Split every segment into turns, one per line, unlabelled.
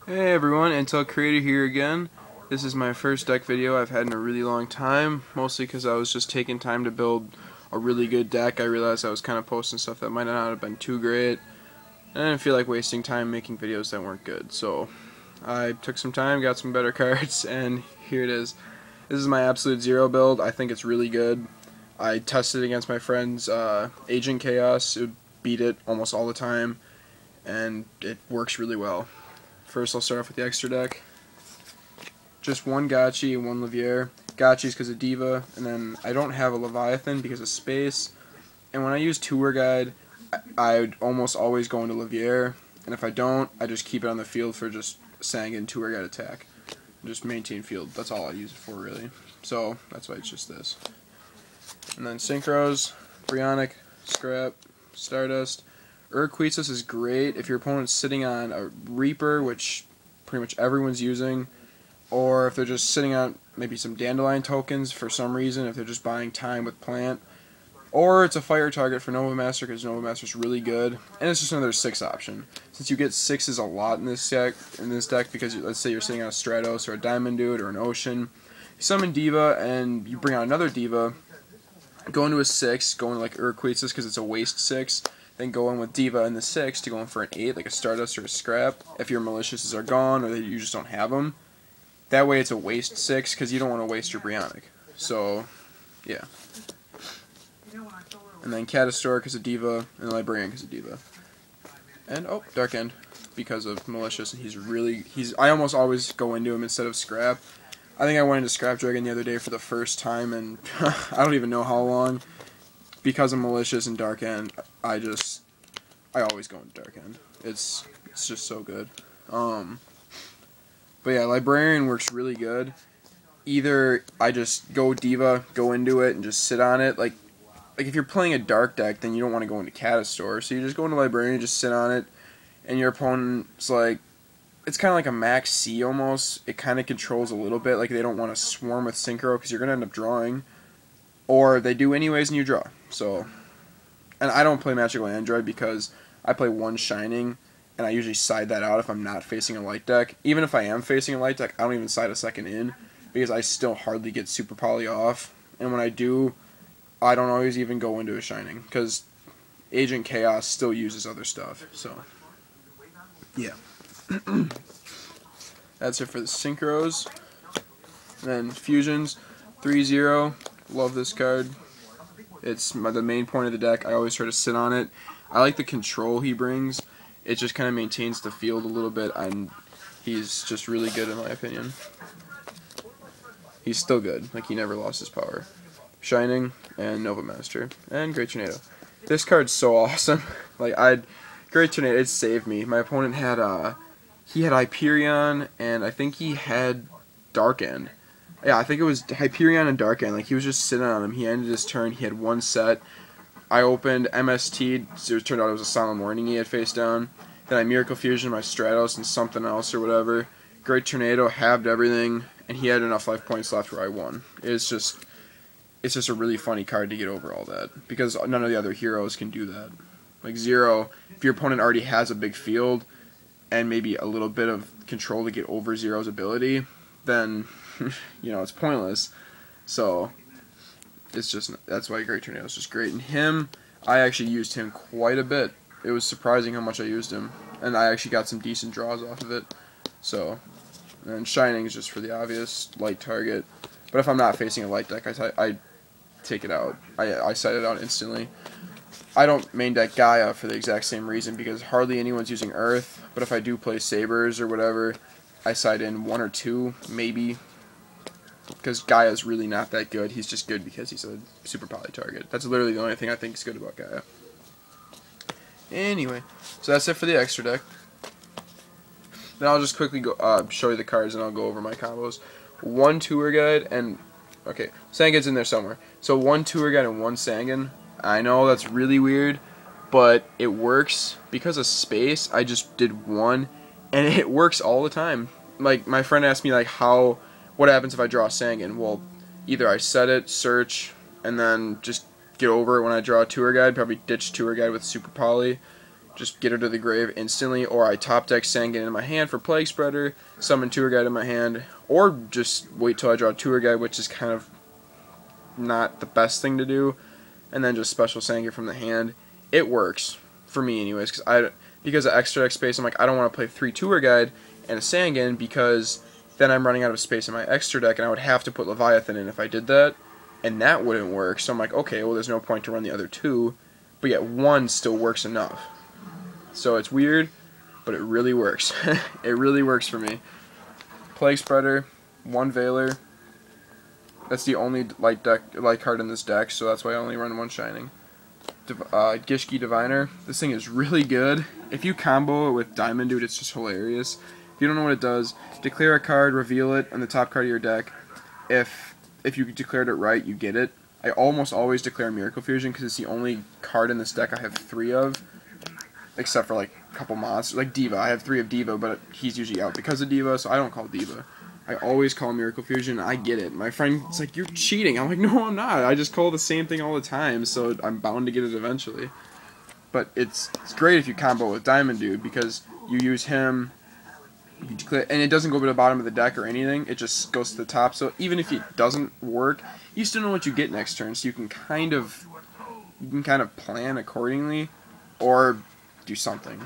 Hey everyone, Intel Creator here again. This is my first deck video I've had in a really long time, mostly because I was just taking time to build a really good deck. I realized I was kind of posting stuff that might not have been too great, and I didn't feel like wasting time making videos that weren't good. So I took some time, got some better cards, and here it is. This is my Absolute Zero build. I think it's really good. I tested it against my friend's Agent Chaos. It would beat it almost all the time, and it works really well. First, I'll start off with the extra deck. Just one Gotchi and one Leviair. Gotchi's because of Diva, and then I don't have a Leviathan because of space. And when I use Tour Guide, I would almost always go into Leviair, and if I don't, I just keep it on the field for just sangan Tour Guide attack. Just maintain field. That's all I use it for, really. So that's why it's just this. And then Synchros, Brionic, Scrap, Stardust. Urquizas is great if your opponent's sitting on a Reaper, which pretty much everyone's using, or if they're just sitting on maybe some Dandelion tokens for some reason, if they're just buying time with Plant. Or it's a fire target for Nova Master because Nova Master's really good, and it's just another 6 option. Since you get 6s a lot in this deck, because let's say you're sitting on a Stratos or a Diamond Dude or an Ocean, you summon Diva and you bring out another Diva, go into a 6, go into like Urquizas because it's a waste 6. Then go in with Diva in the 6 to go in for an 8, like a Stardust or a Scrap, if your Maliciouses are gone or you just don't have them. That way it's a waste 6, because you don't want to waste your Brionic. So, yeah. And then Catastor because of Diva, and Librarian because of Diva. And, oh, Dark End, because of Malicious, and I almost always go into him instead of Scrap. I think I went into Scrap Dragon the other day for the first time, and I don't even know how long. Because of Malicious and Dark End, I always go into Dark End. It's just so good. But yeah, Librarian works really good. Either I just go Diva, go into it, and just sit on it. Like if you're playing a dark deck, then you don't want to go into Catastor. So you just go into Librarian and just sit on it, and your opponent's like, it's kind of like a max C almost. It kind of controls a little bit. Like they don't want to swarm with Synchro because you're going to end up drawing. Or they do anyways and you draw. So, and I don't play Magical Android because I play one Shining, and I usually side that out if I'm not facing a light deck. Even if I am facing a light deck, I don't even side a second in, because I still hardly get Super Poly off. And when I do, I don't always even go into a Shining, because Agent Chaos still uses other stuff. So, yeah. That's it for the Synchros. And then Fusions, 3-0. Love this card. It's the main point of the deck. I always try to sit on it. I like the control he brings. It just kind of maintains the field a little bit, and he's just really good in my opinion. He's still good. Like, he never lost his power. Shining and Nova Master and Great Tornado. This card's so awesome. Great Tornado, it saved me. My opponent had he had Hyperion, and I think he had Dark End. Yeah, I think it was Hyperion and Dark End. Like, he was just sitting on him. He ended his turn. He had one set. I opened MST. So it turned out it was a Solemn Warning he had face down. Then I Miracle Fusion my Stratos and something else or whatever. Great Tornado, halved everything, and he had enough life points left where I won. It's just a really funny card to get over all that, because none of the other heroes can do that. Like Zero, if your opponent already has a big field and maybe a little bit of control to get over Zero's ability, then you know, it's pointless. So that's why Great Tornado is just great. And him, I actually used him quite a bit. It was surprising how much I used him, and I actually got some decent draws off of it. So, and Shining is just for the obvious light target. But if I'm not facing a light deck, I take it out. I side it out instantly. I don't main deck Gaia for the exact same reason, because hardly anyone's using Earth. But if I do play Sabers or whatever, I side in 1 or 2, maybe. Because Gaia's really not that good. He's just good because he's a Super Poly target. That's literally the only thing I think is good about Gaia. Anyway, so that's it for the extra deck. Then I'll just quickly go show you the cards, and I'll go over my combos. 1 Tour Guide, and okay, Sangan's in there somewhere. So 1 Tour Guide and 1 Sangan. I know that's really weird, but it works. Because of space, I just did 1, and it works all the time. Like, my friend asked me, like, what happens if I draw a Sangan? Well, either I set it, search, and then just get over it when I draw a Tour Guide. Probably ditch Tour Guide with Super Poly. just get her to the grave instantly, or I top deck Sangan in my hand for Plague Spreader, summon Tour Guide in my hand, or just wait till I draw Tour Guide, which is kind of not the best thing to do, and then just special Sangan from the hand. It works for me anyways, because of extra deck space. I'm like, I don't want to play 3 Tour Guide and a Sangan, because then I'm running out of space in my extra deck, and I would have to put Leviathan in if I did that, and that wouldn't work. So I'm like, okay, well, there's no point to run the other 2, but yet 1 still works enough. So it's weird, but it really works. It really works for me. Plague Spreader, 1 Veiler. That's the only light card in this deck, so that's why I only run 1 Shining. Gishki Diviner. This thing is really good. If you combo it with Diamond Dude, it's just hilarious. If you don't know what it does, declare a card, reveal it on the top card of your deck. If you declared it right, you get it. I almost always declare Miracle Fusion because it's the only card in this deck I have 3 of, except for like a couple monsters, like Diva. I have 3 of Diva, but he's usually out because of Diva, so I don't call Diva. I always call Miracle Fusion. I get it. My friend's like, you're cheating. I'm like, no, I'm not. I just call the same thing all the time, so I'm bound to get it eventually. But it's great if you combo with Diamond Dude, because you use him, you declare, and it doesn't go to the bottom of the deck or anything. It just goes to the top. So even if it doesn't work, you still know what you get next turn. So you can kind of plan accordingly, or do something.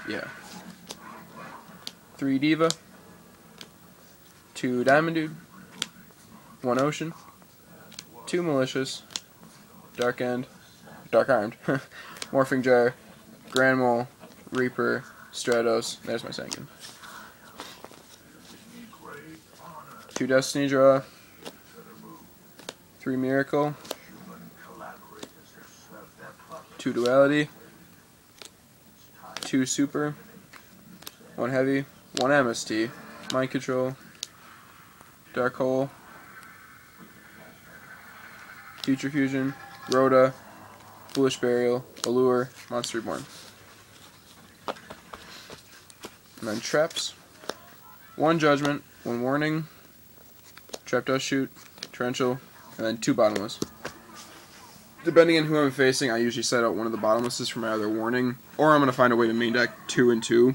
Yeah. 3 Diva, 2 Diamond Dude, 1 Ocean, 2 Malicious, Dark Armed, Morphing Jar, Grand Mole, Reaper, Stratos. There's my Sangan. 2 Destiny Draw, 3 Miracle, 2 Duality, 2 Super, 1 Heavy, 1 MST, Mind Control, Dark Hole, Future Fusion, Rhoda, Foolish Burial, Allure, Monster Reborn. And then Traps, 1 Judgment, 1 Warning, Trap Dust Shoot, Torrential, and then 2 Bottomless. Depending on who I'm facing, I usually set out one of the Bottomlesses for my other Warning, or I'm going to find a way to main deck 2 and 2.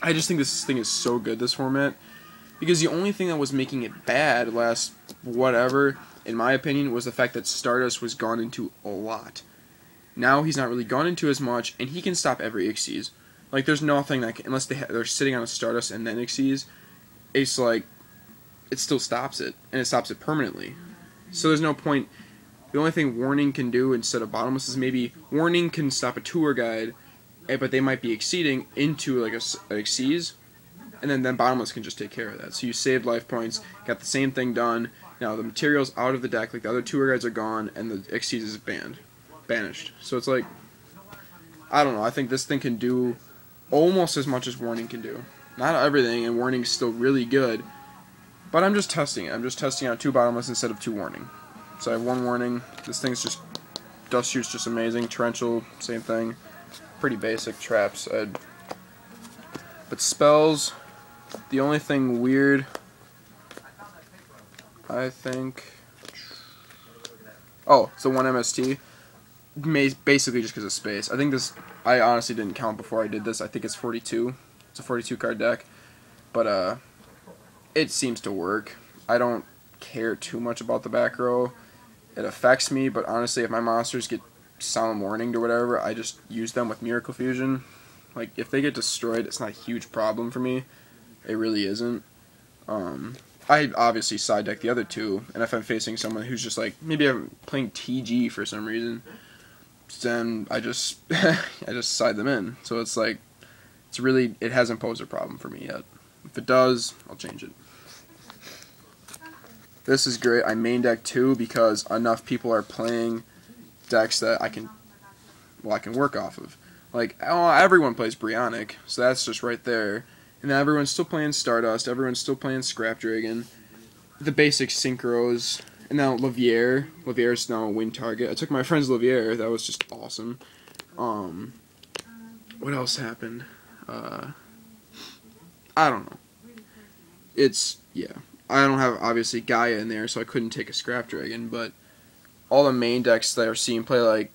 I just think this thing is so good, this format, because the only thing that was making it bad last whatever, in my opinion, was the fact that Stardust was gone into a lot. Now he's not really gone into as much, and he can stop every Xyz. Like, there's nothing that can, unless they're sitting on a Stardust and then Xyz, it's like, it still stops it, and it stops it permanently. So there's no point. The only thing Warning can do instead of Bottomless is maybe Warning can stop a Tour Guide, but they might be exceeding into like a Xyz, and then Bottomless can just take care of that. So you saved life points, got the same thing done. Now the material's out of the deck, like the other Tour Guides are gone, and the Xyz is banished. So it's like, I don't know, I think this thing can do almost as much as Warning can do. Not everything, and Warning's still really good, but I'm just testing it. I'm just testing out 2 Bottomless instead of 2 Warning. So I have 1 Warning. This thing's just, Dust Shoot's just amazing. Torrential, same thing. Pretty basic traps. But spells, the only thing weird, I think, oh, it's the 1 MST, basically just because of space. I think this, I honestly didn't count before I did this. I think it's 42. It's a 42 card deck, but it seems to work. I don't care too much about the back row. It affects me, but honestly, if my monsters get Solemn Warning or whatever, I just use them with Miracle Fusion. Like, if they get destroyed, it's not a huge problem for me. It really isn't. I obviously side deck the other 2, and if I'm facing someone who's just like, maybe I'm playing TG for some reason, then I just I just side them in. So it's like, it hasn't posed a problem for me yet. If it does, I'll change it. This is great. I main deck 2 because enough people are playing decks that I can work off of. Like, everyone plays Brionic, so that's just right there. And then everyone's still playing Stardust, everyone's still playing Scrap Dragon, the basic Synchros, and now Leviair. Leviair's now a win target. I took my friend's Leviair, that was just awesome. What else happened? I don't know. Yeah. I don't have, obviously, Gaia in there, so I couldn't take a Scrap Dragon, but all the main decks that I've seen play, like,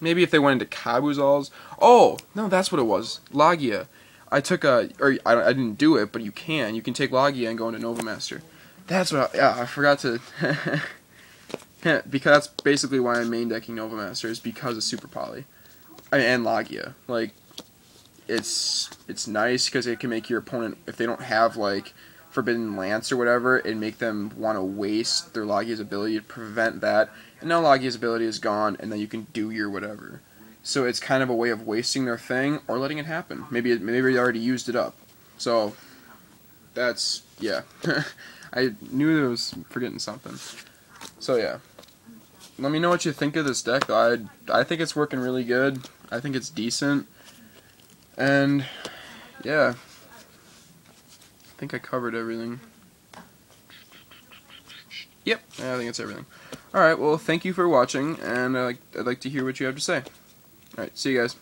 Maybe if they went into Kabuzals. Oh, no, that's what it was. Laggia. I took a, or I didn't do it, but you can. You can take Laggia and go into Novamaster. That's what I forgot to, because that's basically why I'm main decking Novamaster, is because of Super Poly. And Laggia. Like, it's nice because it can make your opponent, if they don't have, like, Forbidden Lance or whatever, and make them want to waste their Laggia's ability to prevent that. And now Laggia's ability is gone, and then you can do your whatever. So it's kind of a way of wasting their thing or letting it happen. Maybe they already used it up. So that's, yeah. I knew I was forgetting something. So yeah. Let me know what you think of this deck. I think it's working really good. I think it's decent. And yeah. I think I covered everything. Yep, I think it's everything. Alright, well, thank you for watching, and I'd like to hear what you have to say. Alright, see you guys.